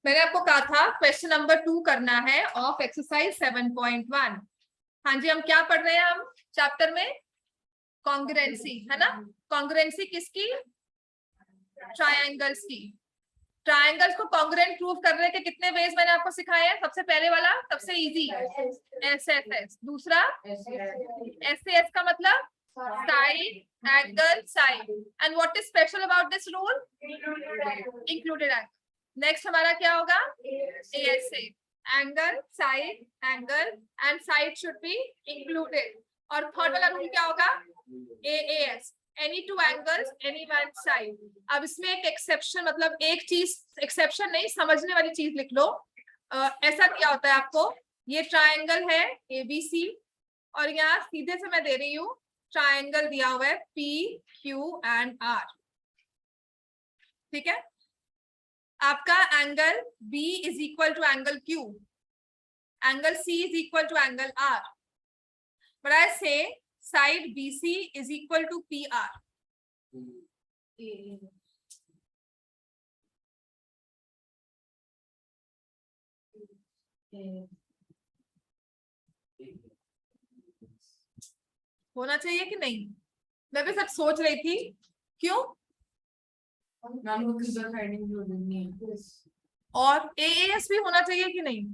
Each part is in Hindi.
मैंने आपको कहा था क्वेश्चन नंबर 2 करना है ऑफ एक्सरसाइज 7.1। हाँ जी, हम क्या पढ़ रहे हैं? हम चैप्टर में कॉन्ग्रुएंसी, है ना। कॉन्ग्रुएंसी किसकी? ट्रायंगल्स की। ट्रायंगल्स को कॉन्ग्रुएंट प्रूव करने के कितने वेज मैंने आपको सिखाए हैं? सबसे पहले वाला सबसे इजी, एसएफएस। दूसरा एसएएस का मतलब side, angle, side. And what is special about this rule? Included angle. Next हमारा क्या होगा? ASA, angle, side, angle and side should be included. और थर्ड वाला रूल क्या होगा? AAS, any two angles any one side. अब इसमें एक एक्सेप्शन, मतलब एक चीज, एक्सेप्शन नहीं, समझने वाली चीज लिख लो। ऐसा क्या होता है आपको? ये ट्रायंगल है एबीसी और यहाँ सीधे से मैं दे रही हूँ ट्रायंगल दिया हुआ है पी क्यू एंड आर। ठीक है, आपका angle B is equal to angle Q, angle C is equal to angle R, but I say side BC is equal to PR. होना चाहिए कि नहीं? मैं भी सच सोच रही थी, क्यों? और एएस भी होना चाहिए कि नहीं?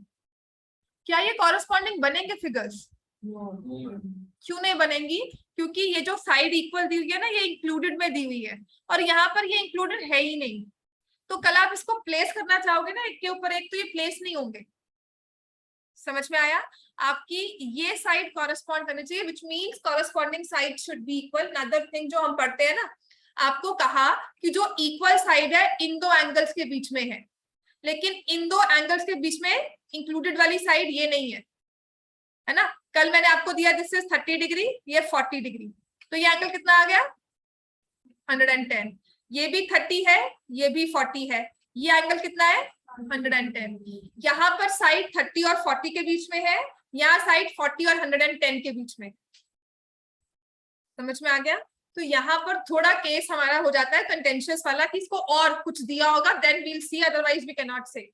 क्या ये कॉरेस्पॉन्डिंग बनेंगे फिगर्स? क्यों नहीं बनेंगी? क्योंकि ये जो साइड इक्वल दी हुई है ना, ये इंक्लूडेड में दी हुई है और यहाँ पर ये इंक्लूडेड है ही नहीं। तो कल आप इसको प्लेस करना चाहोगे ना एक के ऊपर एक, तो ये प्लेस नहीं होंगे। समझ में आया? आपकी ये साइड कॉरेस्पॉन्ड करनी चाहिए, which means corresponding side should be equal. Another thing जो हम पढ़ते हैं ना, आपको कहा कि जो इक्वल साइड है इन दो एंगल्स के बीच में है, लेकिन इन दो एंगल्स के बीच में इंक्लूडेड वाली साइड ये नहीं है ना। कल मैंने आपको दिया दिस इज 30 डिग्री, ये 40 डिग्री, तो ये एंगल कितना आ गया? 110। ये भी 30 है, ये भी 40 है, ये एंगल कितना है? 110। यहाँ पर साइड 30 और 40 के बीच में है, यहाँ साइड 40 और 110 के बीच में। समझ में आ गया? तो यहाँ पर थोड़ा केस हमारा हो जाता है कंटेंशियस वाला कि इसको और कुछ दिया होगा, then we'll see, otherwise we can not say.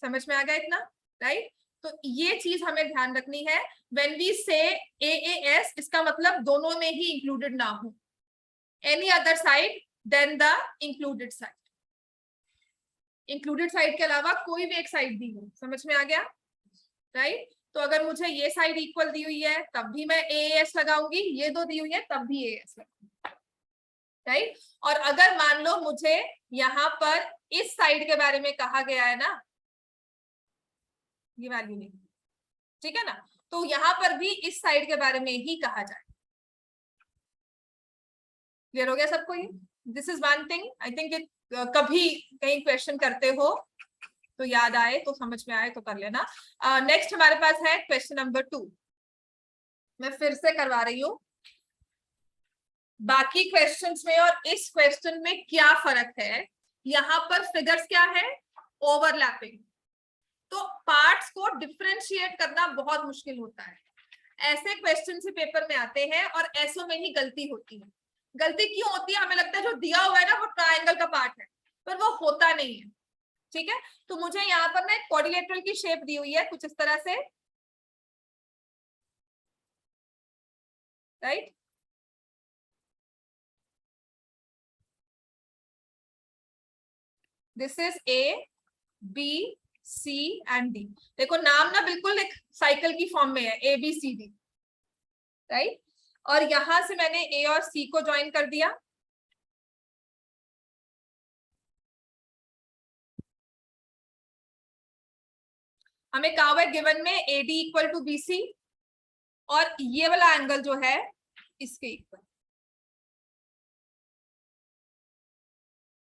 समझ में आ गया इतना? राइट? तो ये चीज हमें ध्यान रखनी है। व्हेन वी से एएएस, इसका मतलब दोनों में ही इंक्लूडेड ना हो, any other side than the included side. Included side के अलावा कोई भी एक साइड दी हो। समझ में आ गया? राइट? तो अगर मुझे ये साइड इक्वल दी हुई है तब भी मैं एएस लगाऊंगी, ये दो दी हुई है तब भी एएस लगाऊंगी। राइट? और अगर मान लो मुझे यहाँ पर इस साइड के बारे में कहा गया है ना, ये वैल्यू नहीं, ठीक है ना, तो यहाँ पर भी इस साइड के बारे में ही कहा जाए। क्लियर हो गया सबको? ये this is one thing I think it, कभी कहीं क्वेश्चन करते हो तो याद आए, तो समझ में आए तो कर लेना। नेक्स्ट हमारे पास है क्वेश्चन नंबर 2। मैं फिर से करवा रही हूँ। बाकी क्वेश्चंस में और इस क्वेश्चन में क्या फर्क है? यहाँ पर फिगर्स क्या है? ओवरलैपिंग। तो पार्ट्स को डिफरेंशिएट करना बहुत मुश्किल होता है। ऐसे क्वेश्चन से पेपर में आते हैं और ऐसों में ही गलती होती है। गलती क्यों होती है? हमें लगता है जो दिया हुआ है ना वो ट्रायंगल का पार्ट है, पर वो होता नहीं है। ठीक है, तो मुझे यहाँ पर ना एक क्वाड्रिलेटरल की शेप दी हुई है कुछ इस तरह से, right? This is A B C and D. देखो नाम ना बिल्कुल एक साइकिल की फॉर्म में है, A B C D, right? और यहां से मैंने ए और सी को ज्वाइन कर दिया। हमें कहा हुआ है गिवन में एडी इक्वल टू बीसी, और ये वाला एंगल जो है इसके इक्वल।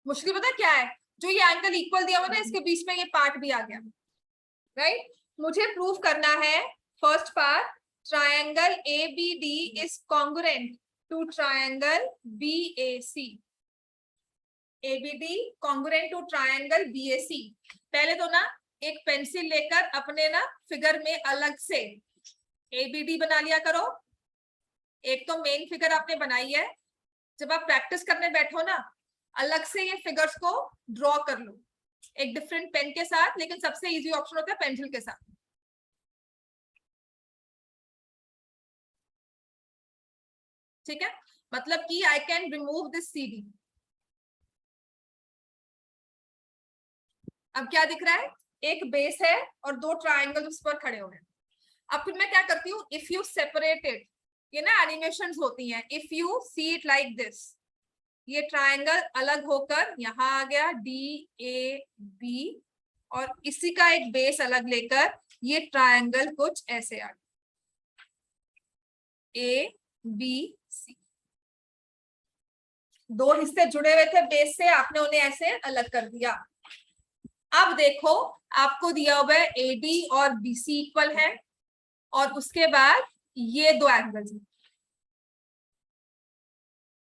मुश्किल पता क्या है? जो ये एंगल इक्वल दिया हुआ ना, इसके बीच में ये पार्ट भी आ गया, राइट? मुझे प्रूव करना है first part, triangle ABD is congruent to triangle BAC. ABD congruent to triangle BAC. पहले तो ना एक पेंसिल लेकर अपने ना फिगर में अलग से एबीडी बना लिया करो। एक तो मेन फिगर आपने बनाई है, जब आप प्रैक्टिस करने बैठो ना, अलग से ये फिगर्स को ड्रॉ कर लो। एक डिफरेंट पेन के साथ, लेकिन सबसे इजी ऑप्शन होता है पेंसिल के साथ। ठीक है, मतलब कि I can remove this CD। अब क्या दिख रहा है, एक बेस है और दो ट्राइंगल उस पर खड़े हुए हैं। अब फिर मैं क्या करती हूँ, इफ यू सेपरेटेड, ये ना एनिमेशंस होती हैं, if you see it like this, ये ट्राइंगल अलग होकर यहाँ आ गया DAB, और इसी का एक बेस अलग लेकर ये ट्राइंगल कुछ ऐसे आ गया ABC। दो हिस्से जुड़े हुए थे बेस से, आपने उन्हें ऐसे अलग कर दिया। अब देखो आपको दिया हुआ है AD और BC इक्वल है, और उसके बाद ये दो एंगल्स,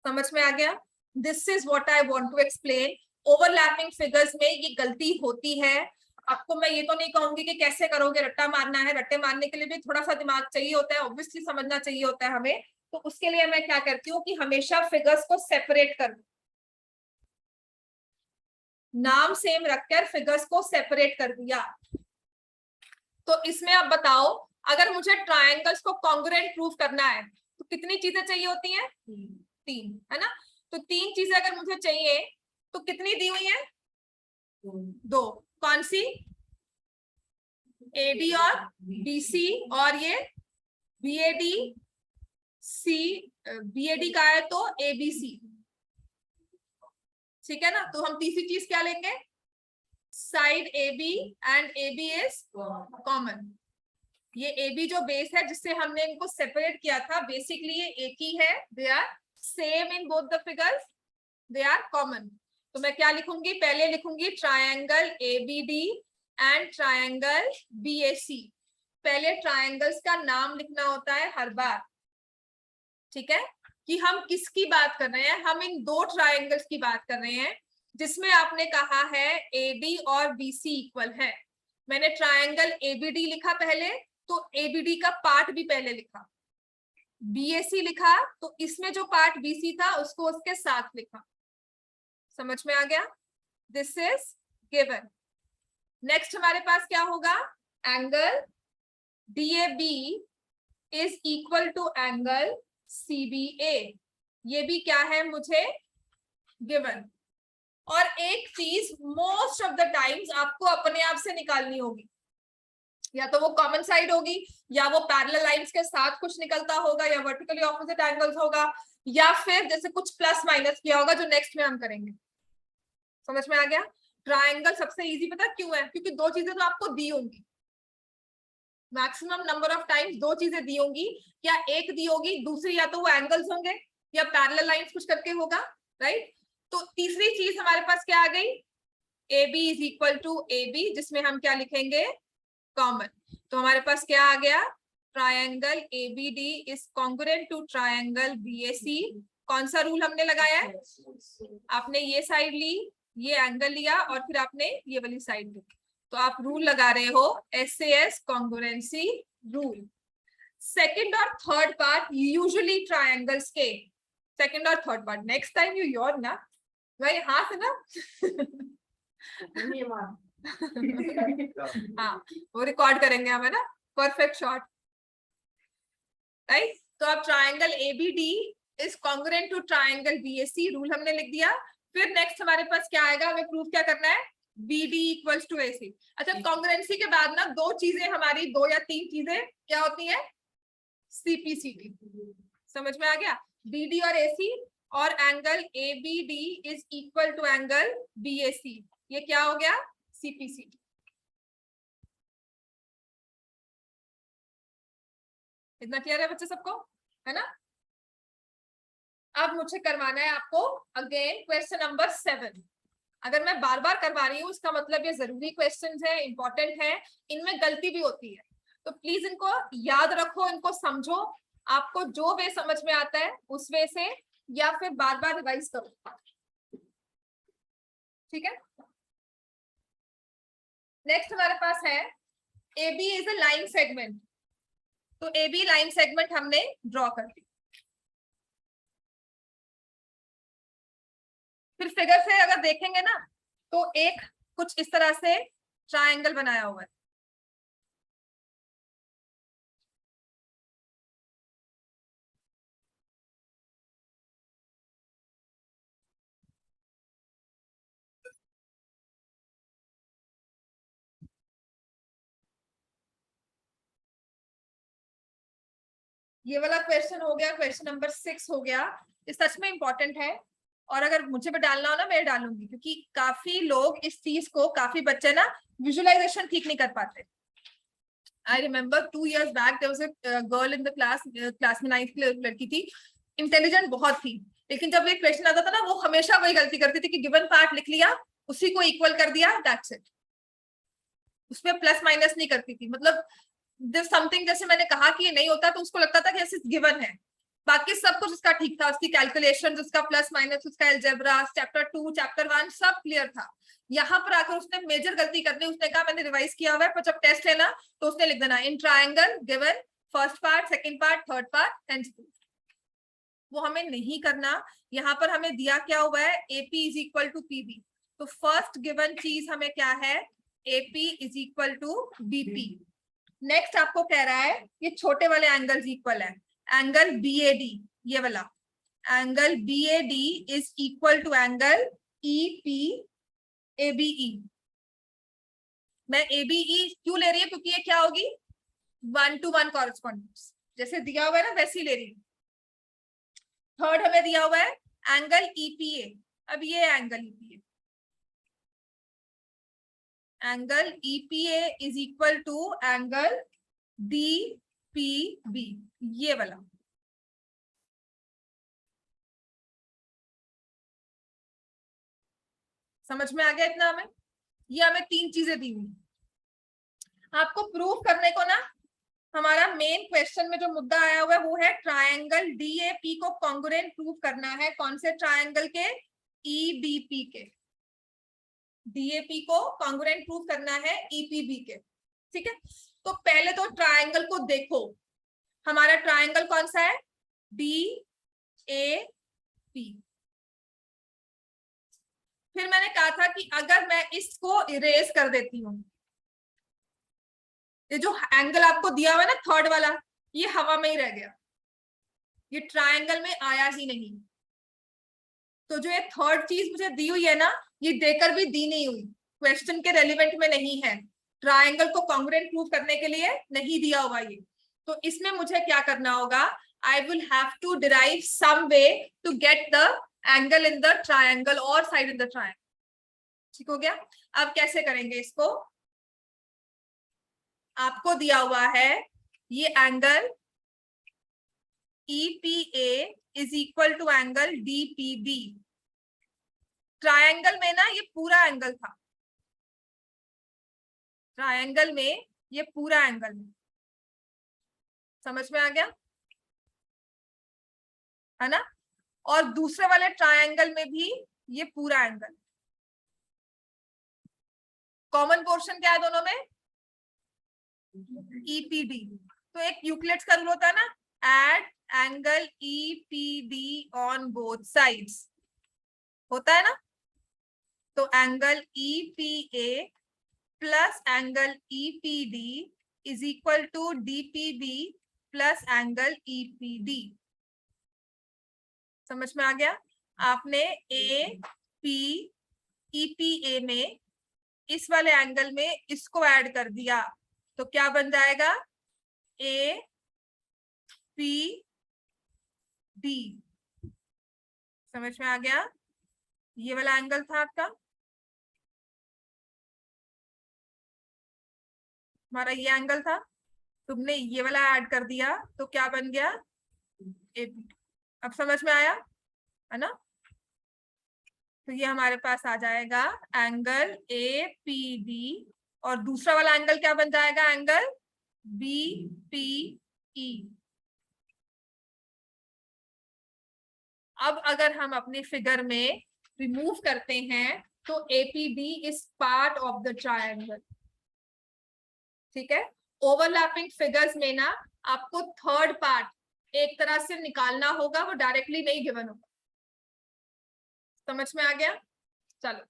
समझ में आ गया। This is what I want to explain. Overlapping figures में ये गलती होती है। आपको मैं ये तो नहीं कहूंगी कि कैसे करोगे, रट्टा मारना है, रट्टे मारने के लिए भी थोड़ा सा दिमाग चाहिए होता है, ऑब्वियसली समझना चाहिए होता है हमें। तो उसके लिए मैं क्या करती हूँ कि हमेशा फिगर्स को सेपरेट कर, नाम सेम रखकर फिगर्स को सेपरेट कर दिया। तो इसमें अब बताओ, अगर मुझे ट्रायंगल्स को कॉन्ग्रुएंट प्रूफ करना है तो कितनी चीजें चाहिए होती हैं? तीन, है ना। तो तीन चीजें अगर मुझे चाहिए तो कितनी दी हुई है? दो। कौन सी? AD और BC, और ये BAD का है तो ABC। ठीक है ना। तो हम तीसरी चीज क्या लेंगे? Side AB and AB is common. ये AB जो बेस है जिससे हमने इनको सेपरेट किया था, बेसिकली ये एक ही है, they are same in both the figures, they are common. तो मैं क्या लिखूंगी? पहले लिखूंगी triangle ABD and triangle BAC। पहले ट्रायंगल्स का नाम लिखना होता है हर बार, ठीक है, कि हम किसकी बात कर रहे हैं। हम इन दो ट्रायंगल्स की बात कर रहे हैं जिसमें आपने कहा है AD और BC इक्वल है। मैंने ट्रायंगल ABD लिखा पहले, तो ABD का पार्ट भी पहले लिखा, BAC लिखा तो इसमें जो पार्ट BC था उसको उसके साथ लिखा। समझ में आ गया? This is given. नेक्स्ट हमारे पास क्या होगा? Angle DAB is equal to angle CBA। ये भी क्या है मुझे गिवन। और एक चीज मोस्ट ऑफ द टाइम्स आपको अपने आप से निकालनी होगी, या तो वो कॉमन साइड होगी, या वो पैरेलल लाइंस के साथ कुछ निकलता होगा, या वर्टिकली ऑपोजिट एंगल्स होगा, या फिर जैसे कुछ प्लस माइनस किया होगा जो नेक्स्ट में हम करेंगे। समझ में आ गया? ट्रायंगल सबसे इजी पता क्यों है? क्योंकि दो चीजें तो आपको दी होंगी, मैक्सिमम नंबर ऑफ टाइम्स दो चीजें दी होंगी, या एक दी होगी, दूसरी या तो वो एंगल्स होंगे या पैरेलल लाइंस कुछ करके होगा, राइट। तो तीसरी चीज हमारे पास क्या आ गई? AB is equal to AB, जिसमें हम क्या लिखेंगे? कॉमन। तो हमारे पास क्या आ गया? Triangle ABD is congruent to triangle BAC। कौन सा रूल हमने लगाया है? आपने ये साइड ली, ये एंगल लिया, और फिर आपने ये वाली साइड ली, तो आप रूल लगा रहे हो SAS कॉन्ग्रुएंसी रूल। सेकंड और थर्ड पार्ट यूजुअली ट्रायंगल्स के सेकंड और third part, next time you your ना भाई, हाथ है ना हाँ, वो रिकॉर्ड करेंगे हम, है ना, परफेक्ट शॉट, राइट। तो अब triangle ABD is congruent to triangle BAC, rule हमने लिख दिया। फिर नेक्स्ट हमारे पास क्या आएगा? हमें प्रूफ क्या करना है? BD equals to AC। अच्छा, कॉन्ग्रुएंसी के बाद ना दो चीजें हमारी, दो या तीन चीजें क्या होती है? CPCT। समझ में आ गया? BD और AC, और angle ABD is equal to angle BAC, ये क्या हो गया? CPCT। इतना क्लियर है बच्चे सबको, है ना। अब मुझे करवाना है आपको अगेन क्वेश्चन नंबर 7। अगर मैं बार बार करवा रही हूँ इसका मतलब ये जरूरी क्वेश्चंस है, इंपॉर्टेंट है, इनमें गलती भी होती है, तो प्लीज इनको याद रखो, इनको समझो, आपको जो वे समझ में आता है उस वे से, या फिर बार बार रिवाइज करो, ठीक है। नेक्स्ट हमारे पास है AB is a line segment. तो AB लाइन सेगमेंट हमने ड्रॉ कर दी। फिर फिगर से अगर देखेंगे ना, तो एक कुछ इस तरह से ट्रायंगल बनाया हुआ है। ये वाला क्वेश्चन हो गया, क्वेश्चन नंबर 6 हो गया। ये सच में इंपॉर्टेंट है, और अगर मुझे भी डालना हो ना मैं डालूंगी, क्योंकि काफी लोग इस चीज को, काफी बच्चे ना विजुअलाइजेशन ठीक नहीं कर पाते। I remember 2 years back there was a girl in the class में 9th की लड़की थी, इंटेलिजेंट बहुत थी, लेकिन जब ये क्वेश्चन आता था ना वो हमेशा वही गलती करती थी कि गिवन पार्ट लिख लिया, उसी को इक्वल कर दिया, दैट्स इट, उसमें प्लस माइनस नहीं करती थी। मतलब समथिंग जैसे मैंने कहा कि ये नहीं होता तो उसको लगता था कि ऐसे गिवन है, बाकी सब कुछ उसका ठीक था, उसकी कैलकुलेशन, उसका प्लस माइनस, उसका अलजेब्रा, चैप्टर 2 चैप्टर 1 सब क्लियर था। यहाँ पर आकर उसने मेजर गलती कर दी, उसने कहा मैंने रिवाइज किया हुआ है, पर जब टेस्ट लेना तो उसने लिख देना in triangle given first part, second part, third part and वो हमें नहीं करना। यहाँ पर हमें दिया क्या हुआ है, AP is equal to PB, तो फर्स्ट गिवन चीज हमें क्या है, AP is equal to BP. Next आपको कह रहा है ये छोटे वाले एंगल्स इक्वल है, एंगल बीएडी, ये वाला angle BAD is equal to angle EP ABE. मैं एबीई क्यों ले रही है, क्योंकि ये क्या होगी 1-to-1 कॉरेस्पॉन्डेंस, जैसे दिया हुआ है ना वैसी ले रही हूँ। थर्ड हमें दिया हुआ है एंगल ईपीए, अब ये angle EPA, angle EPA is equal to angle DPB, ये वाला। समझ में आ गया इतना हमें? ये हमें 3 चीजें दी हुई, आपको प्रूफ करने को ना हमारा मेन क्वेश्चन में जो मुद्दा आया हुआ है वो है ट्रायंगल डीएपी को कॉन्ग्रुएंट प्रूफ करना है। कौन से ट्रायंगल के, ईडीपी के। डीएपी को कॉन्ग्रुएंट प्रूफ करना है ईपीबी के, ठीक है। तो पहले तो ट्रायंगल को देखो, हमारा ट्रायंगल कौन सा है, डी ए पी। फिर मैंने कहा था कि अगर मैं इसको इरेज कर देती हूँ, ये जो एंगल आपको दिया हुआ है ना थर्ड वाला, ये हवा में ही रह गया, ये ट्रायंगल में आया ही नहीं। तो जो ये थर्ड चीज मुझे दी हुई है ना, ये देकर भी दी नहीं हुई, क्वेश्चन के रेलिवेंट में नहीं है, ट्रायंगल को कॉन्ग्रुएंट प्रूव करने के लिए नहीं दिया हुआ ये। तो इसमें मुझे क्या करना होगा, I will have to derive some way to get the angle in the triangle और साइड इन द ट्रायंगल। ठीक हो गया? अब कैसे करेंगे इसको, आपको दिया हुआ है ये angle EPA is equal to angle DPB। Triangle में ना ये पूरा एंगल था, ट्रायंगल में ये पूरा एंगल, समझ में आ गया है ना? और दूसरे वाले ट्रायंगल में भी ये पूरा एंगल, कॉमन पोर्शन क्या है दोनों में, EPD। तो एक यूक्लिड्स का रूल होता है ना, at angle EPD on both sides, होता है ना। तो angle EPA plus angle EPD is equal to DPB plus angle EPD। समझ में आ गया? आपने EPA में इस वाले एंगल में इसको ऐड कर दिया तो क्या बन जाएगा, APD। समझ में आ गया? ये वाला एंगल था आपका, हमारा ये एंगल था, तुमने ये वाला ऐड कर दिया तो क्या बन गया, AP। अब समझ में आया है ना? तो ये हमारे पास आ जाएगा एंगल APD, और दूसरा वाला एंगल क्या बन जाएगा, एंगल BPE। अब अगर हम अपनी फिगर में रिमूव करते हैं तो APD is part of the triangle, ठीक है। ओवरलैपिंग फिगर्स में ना आपको थर्ड पार्ट एक तरह से निकालना होगा, वो डायरेक्टली नहीं गिवन होगा। समझ में आ गया? चलो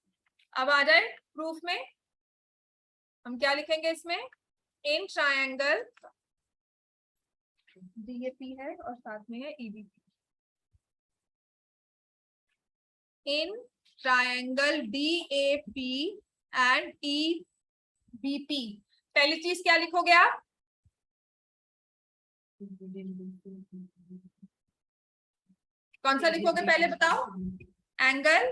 अब आ जाए प्रूफ में, हम क्या लिखेंगे इसमें, इन ट्रायंगल डीएपी है और साथ में है EBP, in triangle DAP and EBP, पहली चीज क्या लिखोगे आप, कौन सा लिखोगे पहले बताओ, angle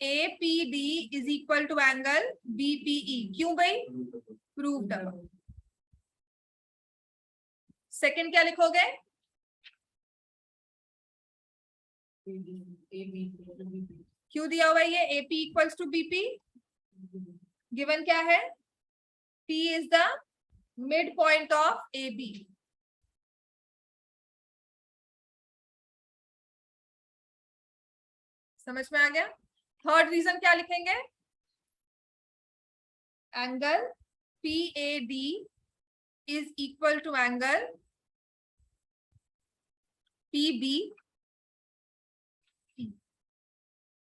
APD is equal to angle BPE, क्यों भाई, प्रूव्ड। सेकंड क्या लिखोगे, क्यों दिया हुआ है ये AP equals to BP, given क्या है, P is the mid point of AB, समझ में आ गया। थर्ड रीजन क्या लिखेंगे, angle PAD is equal to angle PB,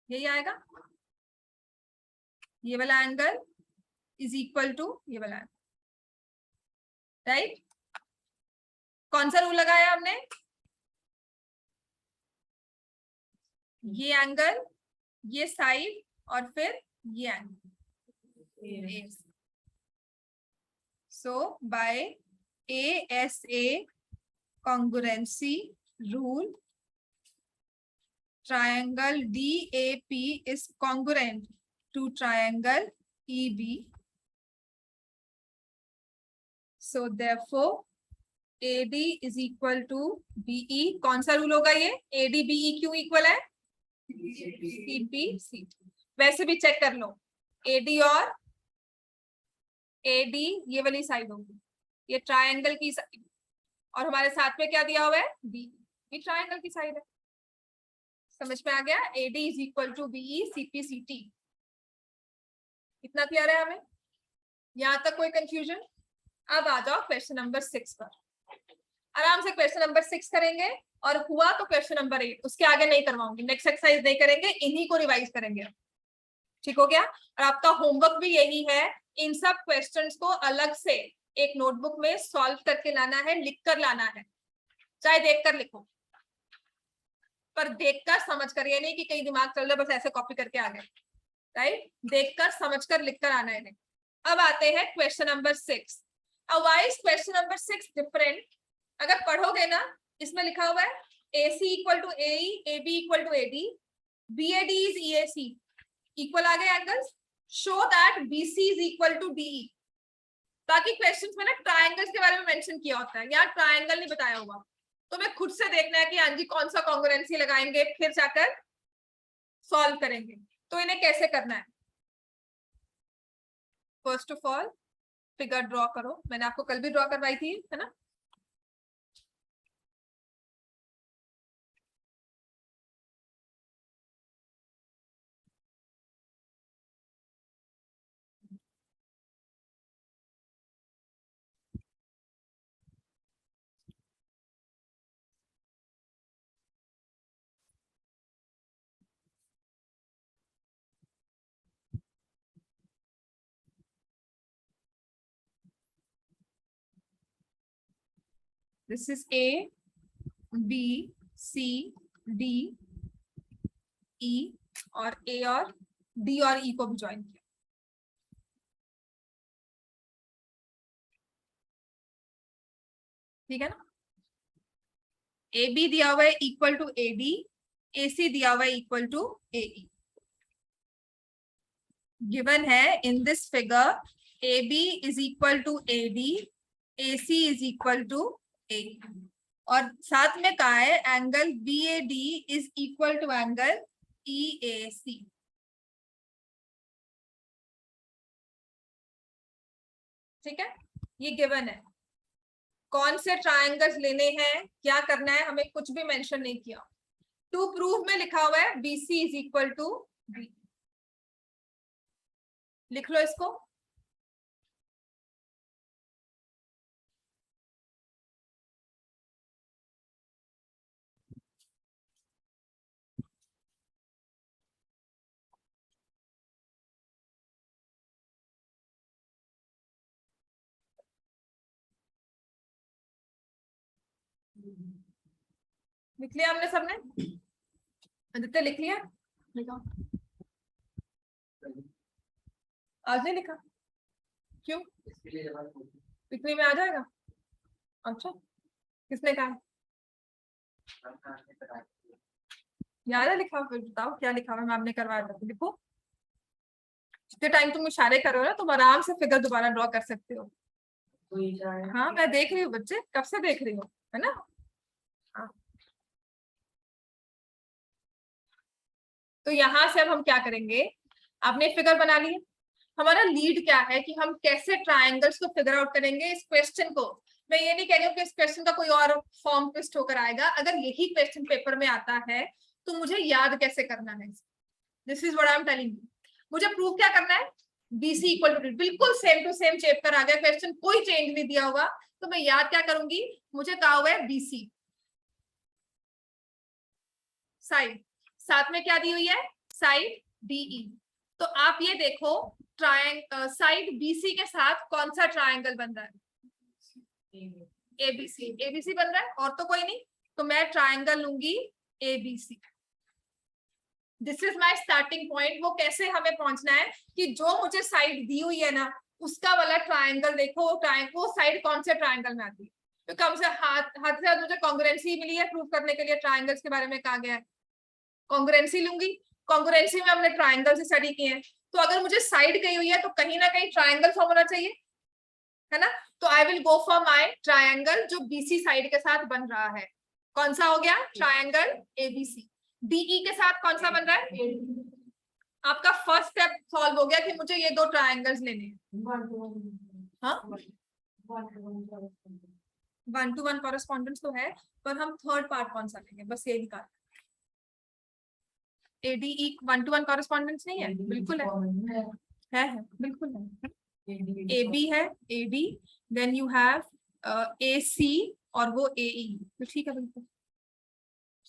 यही आएगा, ये वाला एंगल इज इक्वल टू ये वाला एंगल, राइट। कौन सा रूल लगाया हमने, ये एंगल, ये साइड और फिर ये angle, so bye ASA congruency rule, triangle DAP is congruent to triangle EB, so therefore AD is equal to BE, कौन सा रूल होगा ये, AD BE क्यों इक्वल है, CP CT, वैसे भी चेक कर लो, AD और AD ये वाली साइड होगी, ये ट्रायंगल की साइड, और हमारे साथ में क्या दिया हुआ है, B, ये ट्रायंगल की साइड है, समझ में आ गया, AD is equal to BE CP CT, इतना क्लियर है हमें, यहां तक कोई कंफ्यूजन। अब आ जाओ क्वेश्चन नंबर 6 पर, आराम से क्वेश्चन नंबर 6 करेंगे, और हुआ तो क्वेश्चन नंबर 8, उसके आगे नहीं करवाऊंगी, नेक्स्ट एक्सरसाइज नहीं करेंगे, इन्हीं को रिवाइज करेंगे, ठीक हो गया। और आपका होमवर्क भी यही है, इन सब क्वेश्चंस को अलग से एक नोटबुक में सॉल्व करके लाना है, लिख कर लाना है, चाहे देखकर लिखो, पर देखकर समझकर, ये नहीं कि कहीं दिमाग चल रहा है बस ऐसे कॉपी करके आ गए, राइट, देखकर समझकर लिखकर आना है। अब आते हैं question number 6, why is question number 6 different, अगर पढ़ोगे ना, इसमें लिखा हुआ है AC equal to AE, AB equal to AD, BAD is EAC, equal आ गए angles, show that BC is equal to DE, बाकी क्वेश्चंस में ना ट्रायंगल्स के बारे में मेंशन किया होता है, यार ट्रायंगल नहीं बताया होगा, तो मैं खुद से देखना है कि हाँ जी कौन सा कॉन्ग्रुएंसी लगाएंगे, फिर जाकर सॉल्व करेंगे। तो इन्हें कैसे करना है, first of all figure draw करो, मैंने आपको कल भी ड्रॉ करवाई थी, है ना, this is A B C D E, और A और D और E को भी ज्वाइन किया, ठीक है ना, AB दिया हुआ है इक्वल टू AD, AC दिया हुआ है इक्वल टू AE, गिवन है in this figure AB is equal to AD, AC is equal to AE, और साथ में कहा है angle BAD is equal to angle EAC, ठीक है, ये गिवन है, कौन से ट्रायंगल्स लेने हैं, क्या करना है, हमें कुछ भी मेंशन नहीं किया, टू प्रूफ में लिखा हुआ है BC is equal to B, लिख लो इसको, लिख लिया हमने सबने? आदित्य लिख लिया? लिखा? आज नहीं लिखा? क्यों? लिखने में आ जाएगा? अच्छा, किसने कहा? याद है लिखा? फिर बताओ क्या लिखा हुआ? मैम ने करवाया था, लिखो। जितने टाइम तुम इशारे करो ना, तुम आराम से फिगर दोबारा ड्रॉ कर सकते हो। हाँ, मैं देख रही हूँ बच्चे, कब से देख रही हूँ, है ना? हाँ। तो यहाँ से अब हम क्या करेंगे? आपने फिगर बना ली है। हमारा लीड क्या है कि हम कैसे ट्रायंगल्स को फिगर आउट करेंगे इस क्वेश्चन को। मैं ये नहीं कह रही हूँ कि इस क्वेश्चन का कोई और फॉर्म ट्विस्ट होकर आएगा। अगर यही क्वेश्चन पेपर में आता है तो मुझे याद कैसे करना है? This is what I am telling you. मुझे प्रूव क्या करना है? बीसी इक्वल टू, बिल्कुल सेम टू सेम चेप कर आ गया क्वेश्चन, कोई चेंज नहीं दिया होगा, तो मैं याद क्या करूंगी? मुझे कहा हुआ है बीसी साइड, साथ में क्या दी हुई है? Side DE. तो आप ये देखो, साइड बीसी के साथ कौन सा ट्रायंगल बन रहा है? एबीसी। एबीसी बन रहा है, और तो कोई नहीं, तो मैं ट्रायंगल लूंगी ABC. This is my starting point. वो कैसे हमें पहुंचना है कि जो मुझे साइड दी हुई है ना, उसका वाला ट्रायंगल देखो, वो साइड कौन से ट्रायंगल में आती है। तो कम से हद से मुझे कॉन्ग्रुएंसी मिली है प्रूव करने के लिए। ट्रायंगल्स के बारे में कहा गया है, कॉन्ग्रुएंसी लूंगी। कॉन्ग्रुएंसी में हमने ट्रायंगल से स्टडी किए हैं, तो अगर मुझे साइड कही हुई है तो कहीं ना कहीं ट्रायंगल फॉर्म होना चाहिए, है ना? तो I will go for my triangle जो बीसी साइड के साथ बन रहा है। कौन सा हो गया? Triangle ABC. डीई के साथ कौन सा बन रहा है? आपका फर्स्ट स्टेप सॉल्व हो गया कि मुझे ये दो ट्रायंगल्स लेने हैं। हाँ, 1-to-1 कॉरेस्पॉन्डेंस तो है, पर हम थर्ड पार्ट कौन सा लेंगे, बस ये निकाल। एडीई 1-to-1 कॉरेस्पॉन्डेंस नहीं है? बिल्कुल है बिल्कुल है। AB है, AD, then you have AC, और वो AE। तो ठीक है, बिल्कुल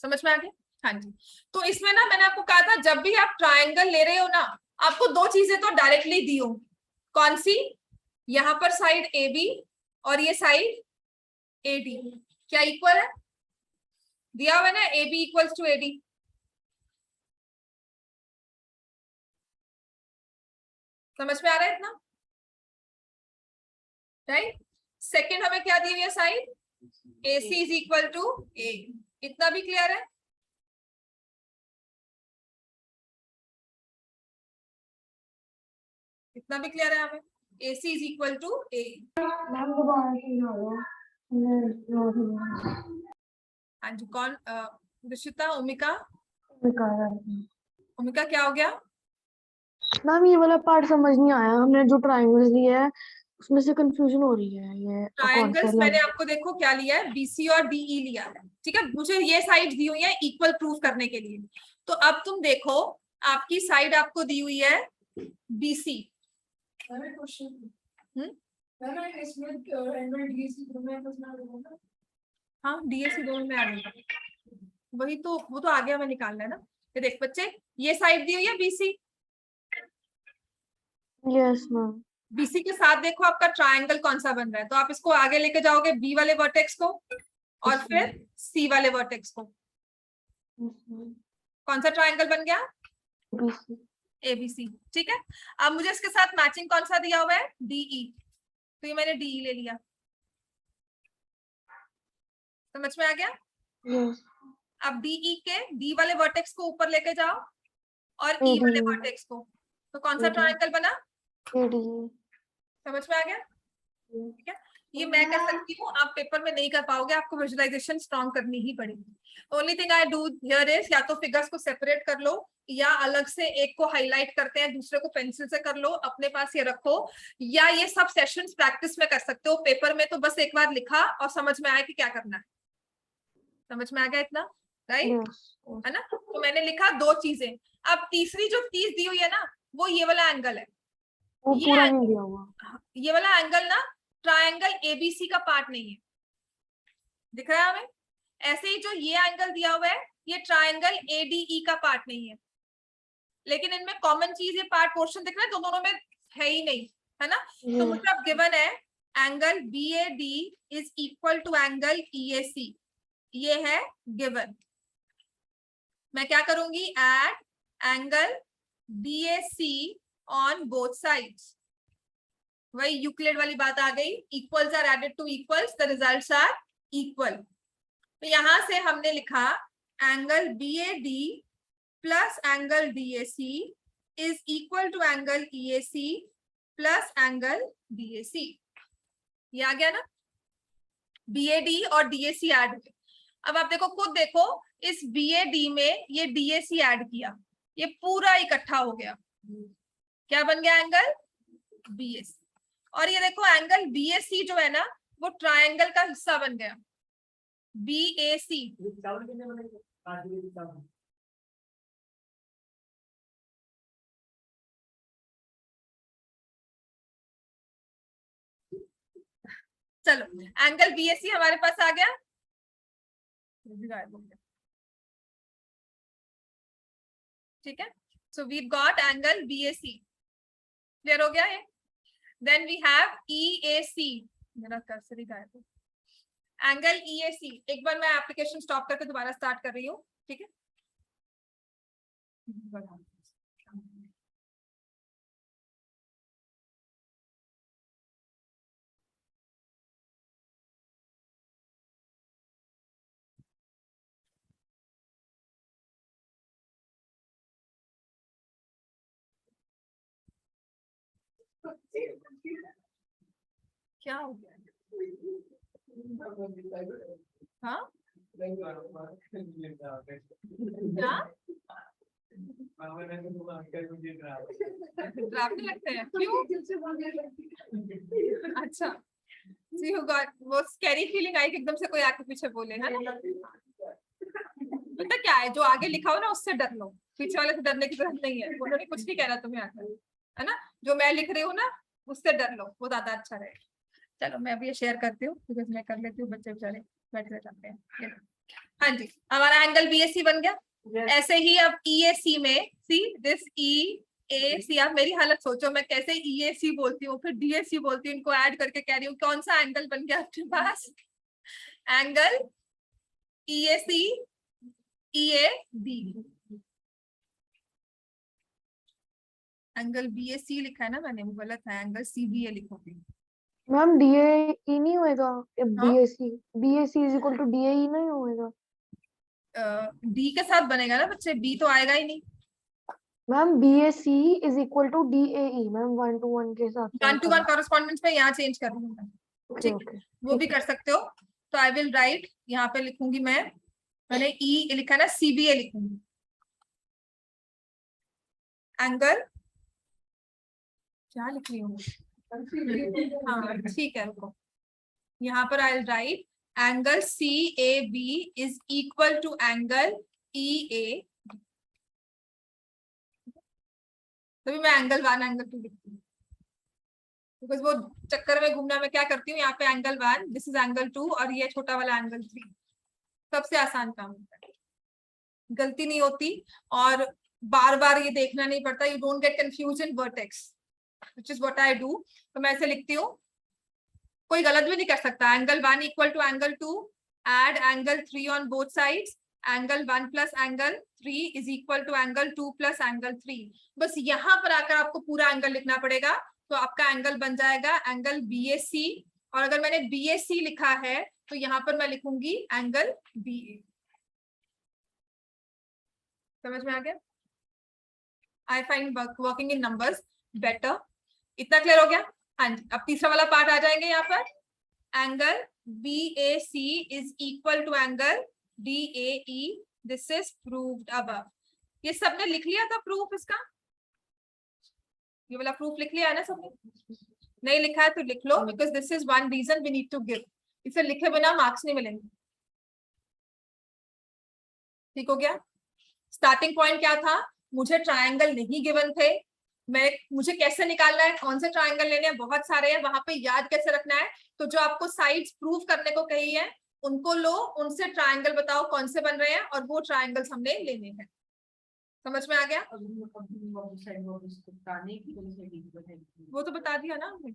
समझ में आ गया। हाँ जी। तो इसमें ना मैंने आपको कहा था, जब भी आप ट्रायंगल ले रहे हो ना, आपको दो चीजें तो डायरेक्टली दी हो। कौन सी? यहाँ पर साइड AB और ये साइड AD क्या इक्वल है? दिया हुआ है ना, AB इक्वल्स टू AD। समझ में आ रहा है इतना? राइट। सेकेंड हमें क्या दी हुई है? Side AC is equal to A। इतना भी क्लियर है? इतना भी क्लियर है हमें? AC is equal to A। हाँ जी, कौन? ऋषिता, ओमिका। ओमिका क्या हो गया? मैम ये वाला पार्ट समझ नहीं आया, हमने जो ट्रायंगल्स लिया है उसमें से कंफ्यूजन हो रही है। ये कौन ट्रायंगल्स सा? मैंने आपको देखो क्या लिया है, BC और DE लिया है। ठीक है, मुझे ये साइड दी हुई है इक्वल प्रूफ करने के लिए। तो अब तुम देखो, आपकी साइड आपको दी हुई है BC। हाँ, DAC दोनों में आ जाएगा। वही तो, वो तो आगे हमें निकालना है ना। ये देख बच्चे, ये साइड दी हुई है BC। Yes ma'am. BC के साथ देखो आपका ट्रायंगल कौन सा बन रहा है, तो आप इसको आगे लेके जाओगे B वाले वर्टेक्स को, और फिर C वाले वर्टेक्स को। कौन सा ट्रायंगल बन गया? ABC। ठीक है, अब मुझे इसके साथ मैचिंग कौन सा दिया हुआ है? DE। तो ये मैंने DE ले लिया। समझ में आ गया? यस। अब DE के D वाले वर्टेक्स को ऊपर लेके जाओ, और E वाले वर्टेक्स को, तो कौन सा ट्रायंगल बना? समझ में आ गया? ठीक है, ये मैं कर सकती हूँ, आप पेपर में नहीं कर पाओगे, आपको विजुअलाइजेशन स्ट्रॉन्ग करनी ही पड़ेगी। Only thing I do here is, या तो फिगर्स को सेपरेट कर लो, या अलग से एक को हाईलाइट करते हैं, दूसरे को पेंसिल से कर लो, अपने पास ये रखो, या ये सब सेशंस प्रैक्टिस में कर सकते हो। पेपर में तो बस एक बार लिखा और समझ में आया कि क्या करना है। समझ में आ गया इतना? राइट, है ना? तो मैंने लिखा दो चीजें। अब तीसरी जो चीज दी हुई है ना, वो ये वाला एंगल है। वो पूरा नहीं दिया हुआ। ये वाला एंगल ना ट्रायंगल एबीसी का पार्ट नहीं है, दिख रहा है हमें? ऐसे ही जो ये एंगल दिया हुआ है, ये ट्रायंगल एडीई का पार्ट नहीं है। लेकिन इनमें कॉमन चीज, ये पार्ट पोर्शन दिख रहा है, दोनों में है ही नहीं, है ना? तो मुझे अब गिवन है angle BAD is equal to angle EAC। ये है गिवन। मैं क्या करूंगी, add angle BAC on both sides. वही यूक्लिड वाली बात आ गई, equals are added to equals, the results are equal. तो यहां से हमने लिखा angle BAD plus angle DAC is equal to angle EAC plus angle BAC। ये आ गया ना, BAD और DAC ऐड हुए। अब आप देखो, खुद देखो, इस BAD में ये DAC ऐड किया, ये पूरा इकट्ठा हो गया, क्या बन गया, एंगल BAC। और ये देखो एंगल BAC जो है ना, वो ट्रायंगल का हिस्सा बन गया, BAC। चलो, एंगल BAC हमारे पास आ गया, ठीक है। So we got angle BAC, clear हो गया है। देन वी हैव EAC, मेरा कर्सर ही गायब है, एंगल EAC। एक बार मैं एप्लीकेशन स्टॉप करके दोबारा स्टार्ट कर रही हूँ, ठीक है। क्या हो गया, हाँ क्या डरावने लगते हैं, क्यों? अच्छा, सी यू गॉट, वो स्कैरी फीलिंग आई कि एकदम से कोई आके पीछे बोले, है ना। पता क्या है, जो आगे लिखा हो ना उससे डर लो, पीछे वाले से डरने की जरूरत नहीं है, उन्होंने कुछ नहीं कह रहा तुम्हें आकर, है ना। जो मैं लिख रही हूँ ना उससे डर लो, वो ज्यादा अच्छा रहेगा। चलो मैं अभी ये शेयर करती हूँ, बिकॉज मैं कर लेती हूँ, बच्चे बेचारे बैठे जाते हैं। हाँ जी, हमारा एंगल BAC बन गया। ऐसे ही अब EAC में, सी दिस EAC, आप मेरी हालत सोचो, मैं कैसे EAC बोलती हूँ फिर DAC बोलती हूँ, इनको ऐड करके कह रही हूँ, कौन सा एंगल बन गया आपके पास, angle EAC EAB। Angle BAC लिखा है ना मैंने, वो गलत है, एंगल CBA लिखोगी। मैम DAE नहीं होएगा, हाँ? BAC is equal to DAE नहीं होएगा D के साथ बनेगा ना बच्चे, B तो आएगा ही नहीं। Ma'am. BAC is equal to DAE ma'am, 1:1 के हिसाब से 1:1 कॉरेस्पॉन्डेंस में यहाँ चेंज कर रही हूँ मैं, ओके ठीक ओके, है, वो भी कर सकते हो। तो आई विल राइट, यहाँ पे लिखूंगी मैंने E लिखा ना, CBA लिखूंगी, एंगल क्या लिख रही हूँ, हाँ ठीक है, रुको, यहाँ पर I will write angle CAB is equal to angle EA। तभी मैं एंगल 1 एंगल 2 लिखती हूँ, बिकॉज वो चक्कर में घूमना, मैं क्या करती हूँ, यहाँ पे एंगल 1, दिस इज एंगल 2, और ये छोटा वाला एंगल 3। सबसे आसान काम होता है, गलती नहीं होती, और बार बार ये देखना नहीं पड़ता, you don't get confuse in vertex, which is what I do. तो मैं ऐसे लिखती हूँ, कोई गलत भी नहीं कर सकता, angle 1 equal to angle 2, add angle 3 on both sides, angle 1 plus angle 3 is equal to angle 2 plus angle 3। बस यहाँ पर आकर आपको पूरा एंगल लिखना पड़ेगा, तो आपका एंगल बन जाएगा एंगल BAC। और अगर मैंने BAC लिखा है तो यहाँ पर मैं लिखूंगी एंगल BA। समझ में आ गया? I find working in numbers better. इतना क्लियर हो गया? हाँ जी, अब तीसरा वाला पार्ट आ जाएंगे यहाँ पर, angle BAC is equal to angle DAE, this is proved above. ये सबने लिख लिया था प्रूफ इसका, ये वाला प्रूफ लिख लिया है ना सबने? नहीं लिखा है तो लिख लो, because this is one reason we need to give, इसे लिखे बिना मार्क्स नहीं मिलेंगे। ठीक हो गया? स्टार्टिंग पॉइंट क्या था, मुझे ट्रायंगल नहीं गिवन थे, मुझे कैसे निकालना है, कौन से ट्रायंगल लेने हैं, बहुत सारे हैं, वहां पे याद कैसे रखना है। तो जो आपको साइड्स प्रूव करने को कही है उनको लो, उनसे ट्रायंगल बताओ कौन से बन रहे हैं, और वो ट्रायंगल्स हमने लेने हैं। समझ में आ गया? वो तो बता दिया ना हमने।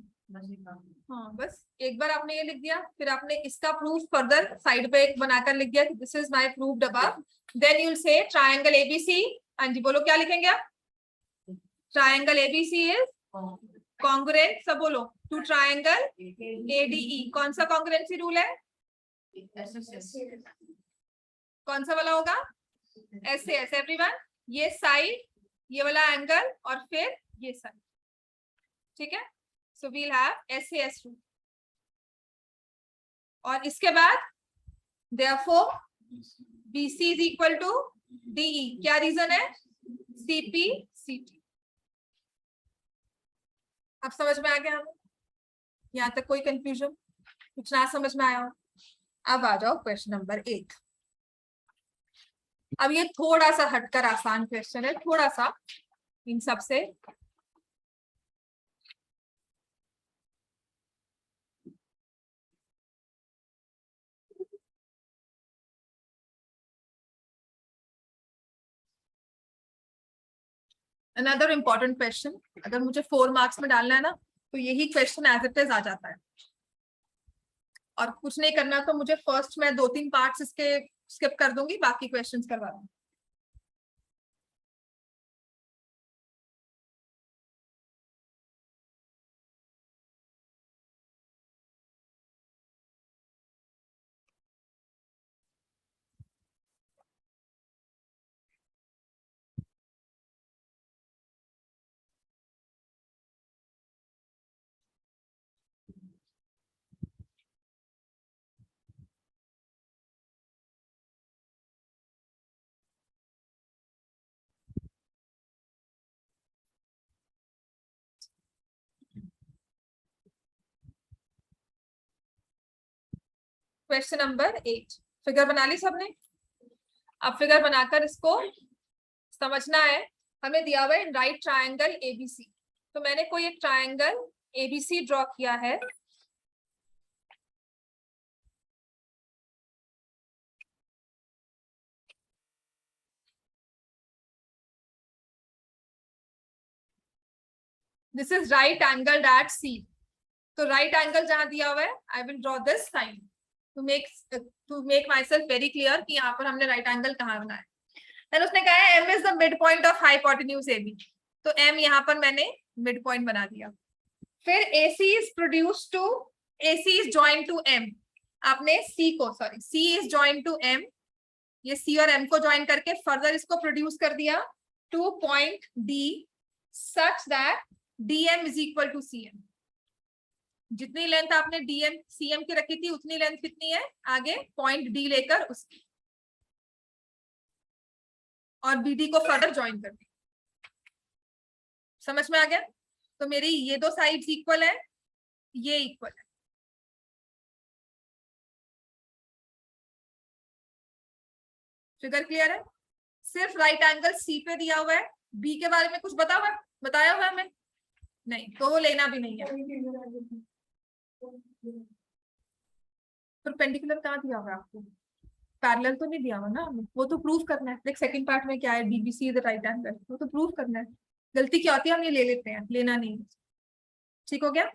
हाँ, बस एक बार आपने ये लिख दिया, फिर आपने इसका प्रूफ फर्दर साइड पे एक बनाकर लिख दिया, this is my proofed above. Then you will say triangle ABC. हाँ जी बोलो, क्या लिखेंगे आप? ट्रायंगल एबीसी इज कॉन्ग्रुएंट, सब बोलो, टू ट्रायंगल एडीई। कौन सा कॉन्ग्रुएंसी रूल है? कौन सा वाला होगा? एसएस। एवरीवन, ये साइड, ये वाला एंगल, और फिर ये साइड, ठीक है? So we'll have SS rule. और इसके बाद therefore BC is equal to DE. क्या रीजन है? CP CT. अब समझ में आ गया हमें? यहाँ तक कोई कंफ्यूजन, कुछ ना समझ में आया हो? अब आ जाओ क्वेश्चन नंबर 8। अब ये थोड़ा सा हटकर आसान क्वेश्चन है, थोड़ा सा इन सब से। अनदर इंपॉर्टेंट क्वेश्चन, अगर मुझे 4 मार्क्स में डालना है ना, तो यही क्वेश्चन एज इट इज आ जाता है। और कुछ नहीं करना, तो मुझे फर्स्ट में 2-3 पार्ट्स इसके स्किप कर दूंगी, बाकी क्वेश्चंस करवा दूंगी। क्वेश्चन नंबर 8, फिगर बना ली सबने? अब फिगर बनाकर इसको समझना है। हमें दिया हुआ है राइट ट्रायंगल एबीसी। तो मैंने कोई एक ट्रायंगल एबीसी ड्रॉ किया है। This is right angle at C. तो राइट एंगल जहां दिया हुआ है, I will draw this sign to make myself very clear कि यहाँ पर हमने राइट एंगल कहाँ बनाया। देन उसने कहा है M is the mid point of hypotenuse AB. तो एम यहाँ पर मैंने मिड पॉइंट बना दिया। फिर AC is produce to, AC is join to M। आपने C को, sorry, C is join to M, ये C और M को ज्वाइन करके फर्दर इसको प्रोड्यूस कर दिया to point D, such that DM is equal to CM। जितनी लेंथ आपने DM CM की रखी थी, उतनी लेंथ कितनी है आगे पॉइंट D लेकर उसकी, और BD को फर्दर ज्वाइन कर दिया। समझ में आ गया? तो मेरी ये 2 साइड्स इक्वल है, ये इक्वल है। फिगर क्लियर है? सिर्फ राइट एंगल सी पे दिया हुआ है, बी के बारे में कुछ बताया हुआ है हमें नहीं, तो वो लेना भी नहीं है। परपेंडिकुलर कहाँ दिया हुआ है आपको? पैरेलल तो नहीं दिया हुआ ना, वो तो प्रूव करना है। देख सेकंड पार्ट में क्या है, BBC is the right angle, वो तो प्रूव करना है। गलती क्या होती है, हम ये ले लेते हैं, लेना नहीं। ठीक हो गया?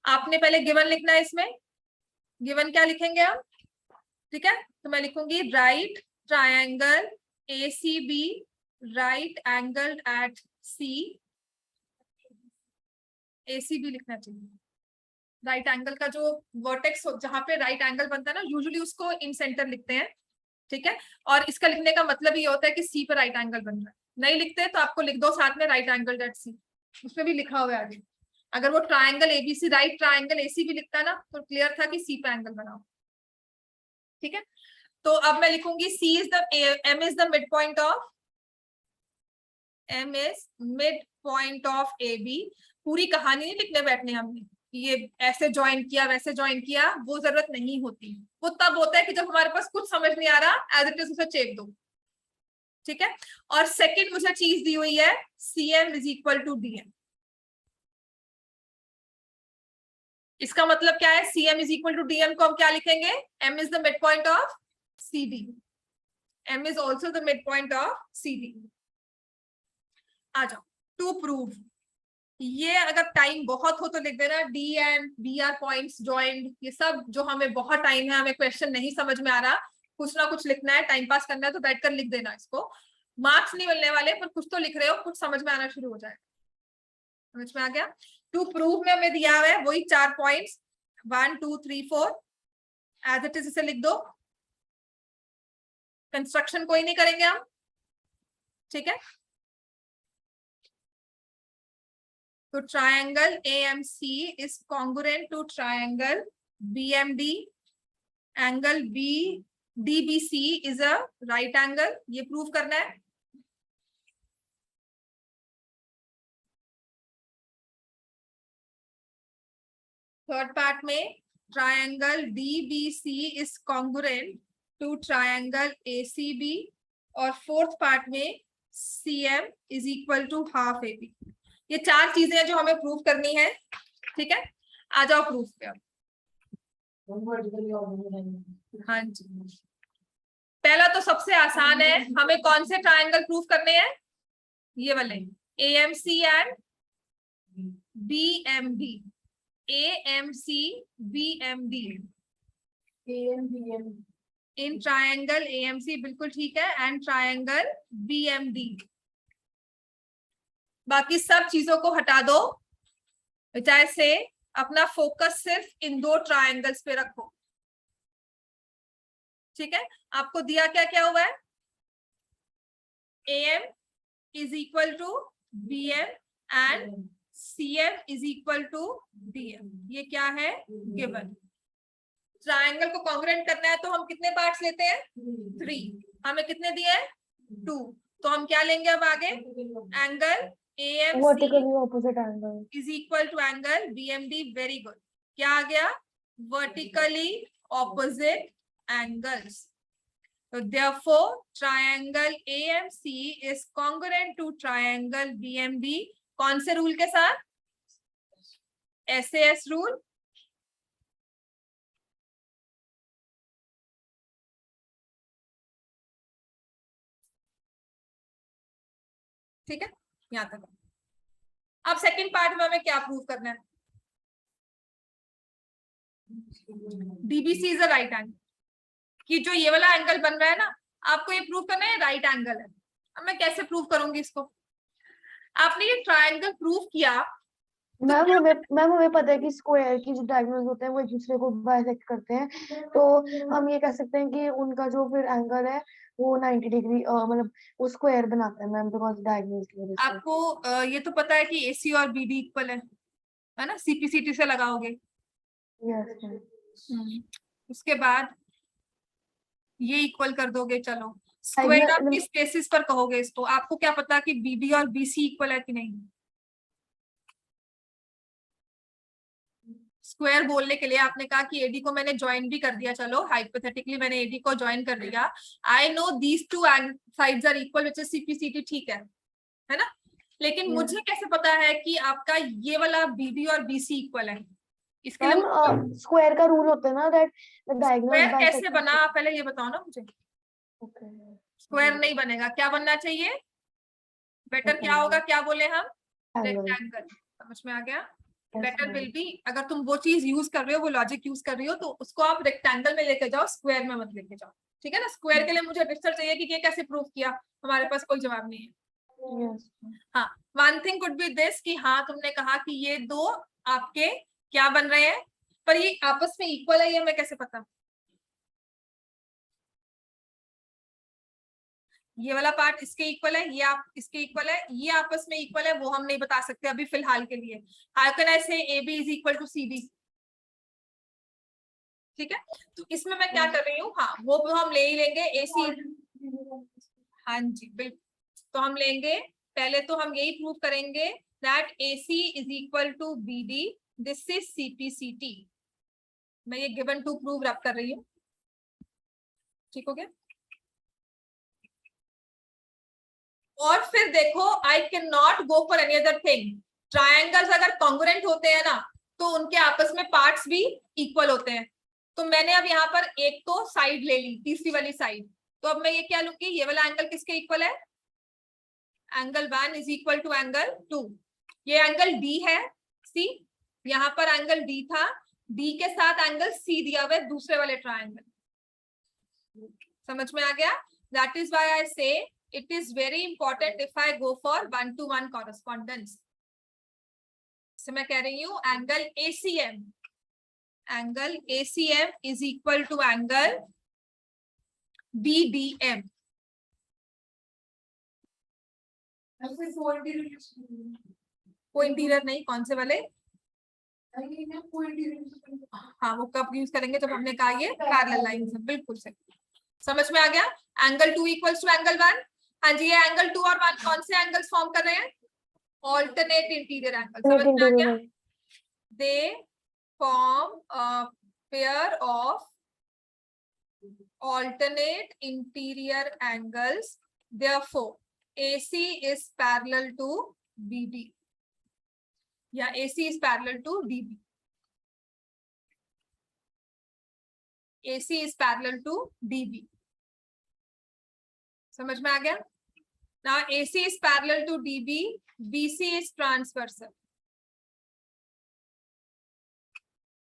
आपने पहले गिवन लिखना है। इसमें गिवन क्या लिखेंगे आप? ठीक है, तो मैं लिखूंगी right triangle ACB right angle at C। ACB लिखना चाहिए। राइट एंगल का जो वर्टेक्स जहां पे राइट एंगल बनता है ना, यूजुअली उसको इन सेंटर लिखते हैं। ठीक है, और इसका लिखने का मतलब ये होता है कि C पे राइट एंगल बन रहा है। नहीं लिखते तो आपको लिख दो साथ में राइट एंगल एट C, उसमें भी लिखा हुआ है आगे। अगर वो triangle ABC right triangle AC भी लिखता ना, तो क्लियर था कि C पे एंगल बनाओ। ठीक है, तो अब मैं लिखूंगी M is the mid point of, M is mid point of AB। पूरी कहानी नहीं लिखने बैठने हमने, ये ऐसे ज्वाइन किया वैसे ज्वाइन किया, वो जरूरत नहीं होती। वो तब होता है कि जब हमारे पास कुछ समझ नहीं आ रहा, एज इट इज उसे चेक दो। ठीक है, और सेकंड मुझे चीज दी हुई है CM is equal to DM। इसका मतलब क्या है? CM is equal to DM को हम क्या लिखेंगे? M is the mid point of CD, M is also the midpoint of CD। आ जाओ, टू प्रूव। ये अगर टाइम बहुत हो तो लिख देना D and B are points joined. ये सब जो हमें बहुत टाइम है, हमें क्वेश्चन नहीं समझ में आ रहा, कुछ ना कुछ लिखना है, टाइम पास करना है, तो बैठकर लिख देना इसको। मार्क्स नहीं मिलने वाले, पर कुछ तो लिख रहे हो, कुछ समझ में आना शुरू हो जाएगा। समझ में आ गया? टू प्रूव में हमें दिया हुआ है वही 4 पॉइंट्स, 1 2 3 4 एज इट इज, इसे लिख दो। कंस्ट्रक्शन कोई नहीं करेंगे हम, ठीक है? तो triangle AMC is congruent to triangle BMD. Angle DBC is a right angle. ये प्रूव करना है। थर्ड पार्ट में triangle DBC is congruent to triangle ACB, और फोर्थ पार्ट में CM is equal to half AB। ये 4 चीजें जो हमें प्रूव करनी है, ठीक है? आ जाओ प्रूफ पे। हाँ जी, पहला तो सबसे आसान है, हमें कौन से ट्रायंगल प्रूफ करने हैं? ये वाले AMC and BMD। AMC BMD in triangle AMC, बिल्कुल ठीक है, एंड ट्रायंगल BMD। बाकी सब चीजों को हटा दो, जैसे अपना फोकस सिर्फ इन 2 ट्रायंगल्स पे रखो, ठीक है? आपको दिया क्या क्या हुआ है? AM is equal to BM and CM is equal to DM। ये क्या है? गिवन। ट्रायंगल को कॉन्ग्रुएंट करना है तो हम कितने पार्ट्स लेते हैं? 3। हमें कितने दिए हैं? 2। तो हम क्या लेंगे अब आगे? Angle AMC vertically opposite angle is equal to angle BMD। Very good. क्या आ गया? Vertically opposite angles. So therefore triangle AMC is congruent to triangle BMD। कौन से रूल के साथ? SAS rule. ठीक है, यहां तक। अब सेकंड पार्ट में हमें क्या प्रूव करना है? DBC is a right angle. कि जो ये वाला एंगल बन रहा है ना, आपको ये प्रूव करना है राइट एंगल है। अब मैं कैसे प्रूव करूंगी इसको? आपने ये ट्रायंगल प्रूव किया, मैम हमें पता है कि स्क्वायर की जो डायगोनल्स होते हैं वो एक दूसरे को बाइसेक्ट करते हैं, तो हम ये कह सकते हैं कि उनका जो फिर एंगल है वो 90 डिग्री मतलब वो स्क्वायर बनाता है मैम, बिकॉज़ डायगोनल्स की वजह से। आपको ये तो पता है कि AC और BD इक्वल है ना? CPCT से लगाओगे। Yes ma'am. उसके बाद ये इक्वल कर दोगे। चलो स्क्वायर आप किस बेसिस पर कहोगे इसको? आपको क्या पता कि BD और BC इक्वल है कि नहीं? स्क्वायर बोलने के लिए आपने कहा कि AD को मैंने ज्वाइन भी कर दिया। चलो हाइपोथेटिकली मैंने AD को ज्वाइन कर दिया। I know these 2 sides are equal which is CPCT, ठीक है ना? लेकिन मुझे कैसे पता है कि आपका ये वाला BD और BC इक्वल है? इसके लिए स्क्वायर का रूल होता है ना दैट द डायगोनल स्क्वायर कैसे बना? आप पहले ये बताओ ना मुझे। स्क्वायर नहीं बनेगा, क्या बनना चाहिए? बेटर क्या होगा? क्या बोले हम? रेक्टेंगल। समझ में आ गया? बेटर विल बी, अगर तुम वो चीज यूज कर रहे हो, वो लॉजिक यूज कर रही हो, तो उसको आप रेक्टेंगल में लेके जाओ, स्क्वायर में मत लेके जाओ, ठीक है ना? स्क्वायर के लिए मुझे पिक्चर चाहिए कि ये कैसे प्रूव किया, हमारे पास कोई जवाब नहीं है। हाँ, one thing could be this कि हाँ तुमने कहा कि ये 2 आपके क्या बन रहे हैं, पर ये आपस में इक्वल है, ये हमें कैसे पता? ये वाला पार्ट इसके इक्वल है, ये आप इसके इक्वल है, ये आपस में इक्वल है, वो हम नहीं बता सकते अभी फिलहाल के लिए। How can I say AB is equal to CD? ठीक है, तो इसमें मैं क्या कर रही हूँ, हाँ वो हम ले ही लेंगे AC। हाँ जी बिल्कुल, तो हम लेंगे, पहले तो हम यही प्रूव करेंगे that AC is equal to BD, this is CPCT। मैं ये गिवन टू प्रूव रब कर रही हूँ, ठीक हो गया? और फिर देखो, I can not go for any other thing. Triangles अगर कॉन्ग्रुएंट होते हैं ना, तो उनके आपस में पार्ट्स भी इक्वल होते हैं। तो मैंने अब यहाँ पर एक तो साइड ले ली, तीसरी वाली साइड, तो अब मैं ये क्या लूंगी? ये वाला एंगल किसके इक्वल है? Angle 1 is equal to angle 2। ये एंगल डी है, सी यहाँ पर एंगल डी था, डी के साथ एंगल सी दिया हुआ है दूसरे वाले ट्रायंगल। समझ में आ गया? That is why I say it is very important if I go for 1-to-1 correspondence. मैं कह रही हूं angle ACM is equal to angle BDM। को इंटीरियर नहीं, कौन से वाले? हाँ, वो कब यूज करेंगे जब हमने कहा ये पैरेलल लाइंस है। बिल्कुल सही, समझ में आ गया। Angle 2 equals to angle 1। हाँ जी, ये एंगल 2 और 1 कौन से एंगल्स फॉर्म कर रहे हैं? Alternate interior angle. समझ में आ गया? They form a pair of alternate interior angles, therefore AC is parallel to BD या AC is parallel to DB। AC is parallel to DB। समझ में आ गया? Now AC is parallel to DB, BC is transversal,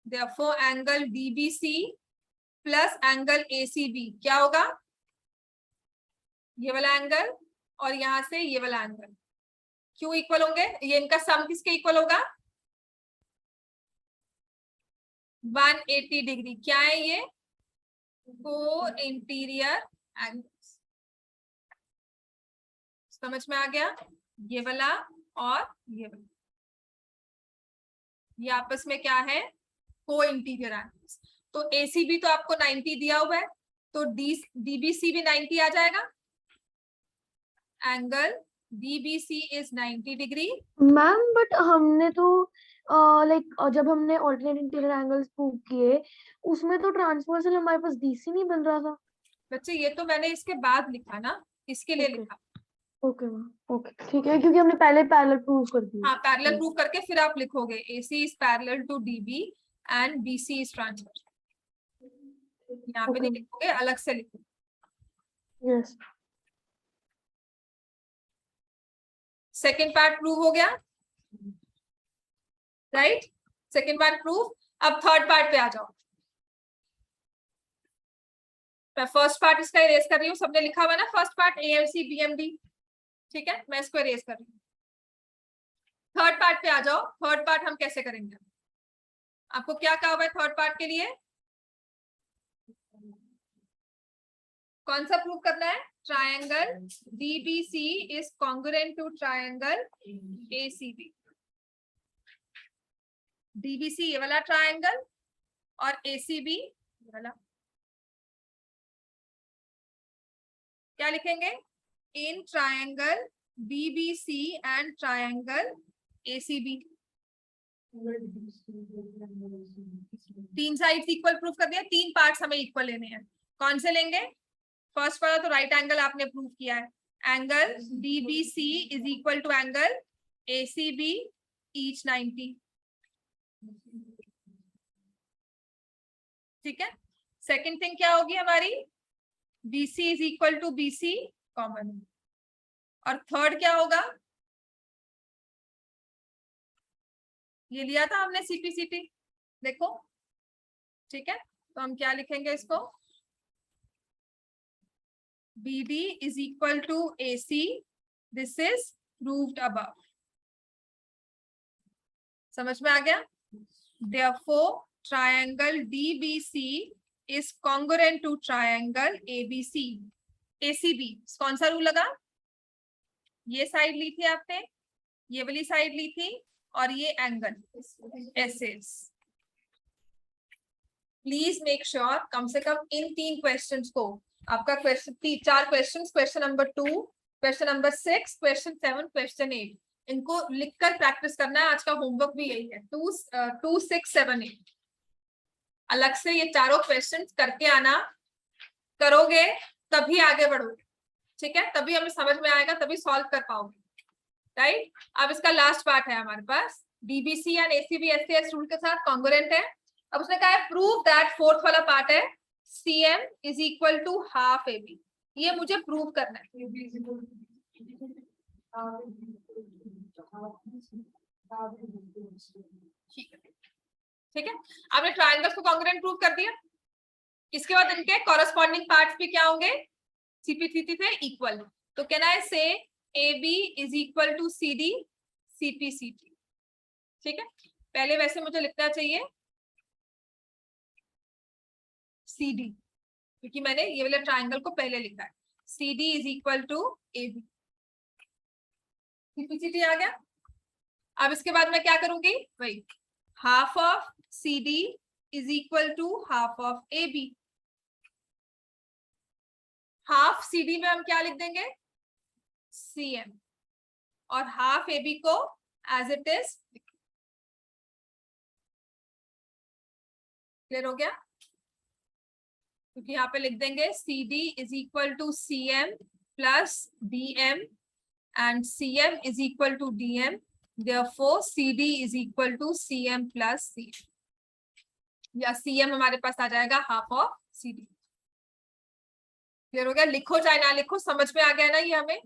therefore angle DBC plus angle ACB क्या होगा? ये वाला एंगल और यहां से ये वाला एंगल क्यों इक्वल होंगे? ये इनका सम किसके इक्वल होगा? 180 डिग्री। क्या है ये? को इंटीरियर एंगल्स। समझ में आ गया? ये वाला और ये वाला, ये आपस में क्या है? को इंटीरियर एंगल्स। तो ACB तो आपको 90 दिया हुआ है, तो DBC भी 90 आ जाएगा। Angle DBC is 90 degree. Ma'am but हमने तो लाइक जब हमने ऑल्टरनेट इंटीरियर एंगल्स प्रूव किए उसमें तो ट्रांसवर्सल हमारे पास DC नहीं बन रहा था। बच्चे ये तो मैंने इसके बाद लिखा ना, इसके लिए लिखा। ओके मैम, ओके ठीक है, क्योंकि हमने पहले पैरेलल प्रूव कर दिया। हाँ, पैरेलल प्रूव करके फिर आप लिखोगे AC is parallel to DB and BC is transversal. यहाँ पे नहीं लिखोगे, अलग से लिखोगे। यस। सेकेंड पार्ट प्रूव हो गया, राइट? Second part prove. अब थर्ड पार्ट पे आ जाओ। मैं फर्स्ट पार्ट इसका इरेज कर रही हूँ, सबने लिखा हुआ ना फर्स्ट पार्ट AMC BMD, ठीक है? मैं इसको इरेज कर रही हूँ। थर्ड पार्ट पे आ जाओ। थर्ड पार्ट हम कैसे करेंगे? आपको क्या कहा हुआ है थर्ड पार्ट के लिए? कौन सा प्रूव करना है? Triangle DBC is congruent to triangle ACB। DBC ये वाला ट्रायंगल और ACB ये वाला। क्या लिखेंगे? In triangle DBC and triangle ACB, तीन साइड्स इक्वल प्रूफ कर दिया। तीन पार्ट्स हमें इक्वल लेने हैं। कौन से लेंगे? फर्स्ट वाला तो राइट एंगल आपने प्रूव किया है। Angle DBC is equal to angle ACB each 90। ठीक है? सेकंड थिंग क्या होगी हमारी? BC is equal to BC common. और थर्ड क्या होगा? ये लिया था हमने CPCT, देखो। ठीक है, तो हम क्या लिखेंगे इसको? BD is equal to AC. This is proved above. समझ में आ गया? Therefore, triangle DBC is congruent to triangle ABC. ACB कौन सा रूल लगा? ये साइड ली थी आपने, ये वाली साइड ली थी, और ये angle SS। Please make sure कम से कम इन 3 क्वेश्चंस को आपका question 4 questions, question number 2, question number 6, question 7, question 8, इनको लिखकर प्रैक्टिस करना है। आज का होमवर्क भी यही है, 2, 6, 7, 8। अलग से ये चारों क्वेश्चंस करके आना। करोगे तभी आगे बढ़ोगे, ठीक है? तभी हमें समझ में आएगा, तभी सॉल्व कर पाओगे, राइट? अब इसका लास्ट पार्ट है हमारे पास। DBC and ACB SCS rule के साथ कॉन्ग्रुएंट है। अब उसने कहा है प्रूव दैट, फोर्थ वाला पार्ट है, CM is equal to half AB। ये मुझे प्रूव करना है। ठीक है, ठीक है। आपने ट्रायंगल्स को कॉन्ग्रुएंट प्रूव कर दिया। इसके बाद इनके कॉरेस्पॉन्डिंग पार्ट्स भी क्या होंगे, सीपी थीटा से इक्वल। तो can I say AB is equal to CD CP CT। ठीक है, पहले वैसे मुझे लिखना चाहिए CD, क्योंकि मैंने ये वाले ट्रायंगल को पहले लिखा है। CD is equal to AB, CP CT आ गया। अब इसके बाद मैं क्या करूंगी, वही half of CD is equal to half of AB। Half CD में हम क्या लिख देंगे, CM, और हाफ AB को एज इट इज। क्लियर हो गया, क्योंकि यहाँ पे लिख देंगे CD is equal to CM plus DM and CM is equal to DM, therefore CD is equal to CM plus CM, या CM हमारे पास आ जाएगा हाफ ऑफ CD। क्लियर हो गया, लिखो चाहे ना लिखो, समझ में आ गया ना ये हमें,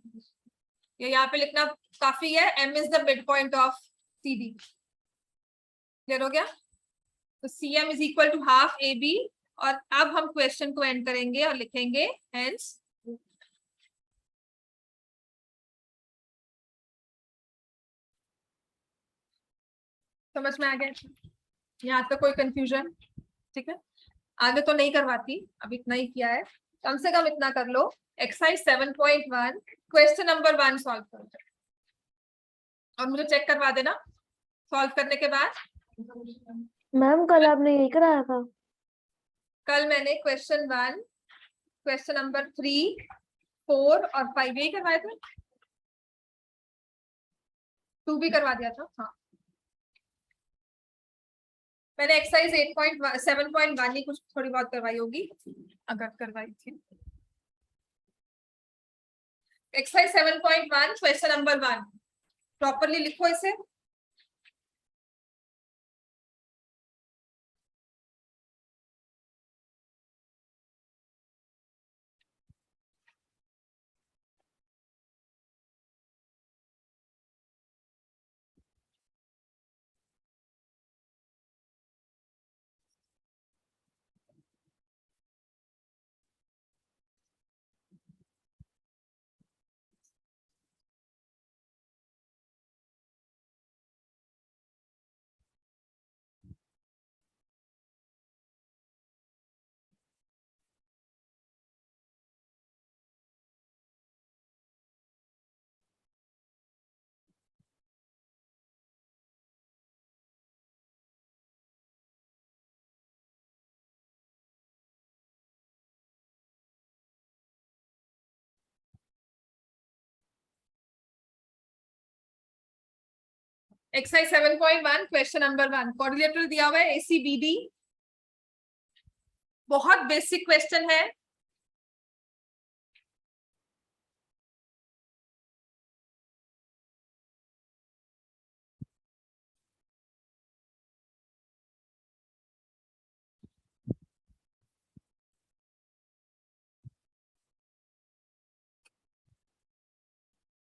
ये यहाँ पे लिखना काफी है। M is the mid point of CD। Clear हो गया, तो CM is equal to half AB, और अब हम क्वेश्चन को एंड करेंगे और लिखेंगे हेंस समझ में आ गया, यहाँ तक कोई कंफ्यूजन? ठीक है, आगे तो नहीं करवाती, अब इतना ही किया है, कम से कम इतना कर लो। एक्सरसाइज 7.1 क्वेश्चन नंबर 1 सॉल्व करो और मुझे चेक करवा देना सॉल्व करने के बाद। मैम कल आपने यही कराया था? कल मैंने क्वेश्चन 1, क्वेश्चन नंबर 3, 4 और 5 यही करवाए थे, 2 भी करवा दिया था। हाँ, मैंने एक्सरसाइज 7.1 ही कुछ थोड़ी बहुत करवाई होगी, अगर करवाई थी। एक्सरसाइज 7.1 क्वेश्चन नंबर 1, प्रॉपरली लिखो इसे। एक्सरसाइज 7.1 क्वेश्चन नंबर 1, कोऑर्डिनेटर दिया हुआ है ACBD, बहुत बेसिक क्वेश्चन है,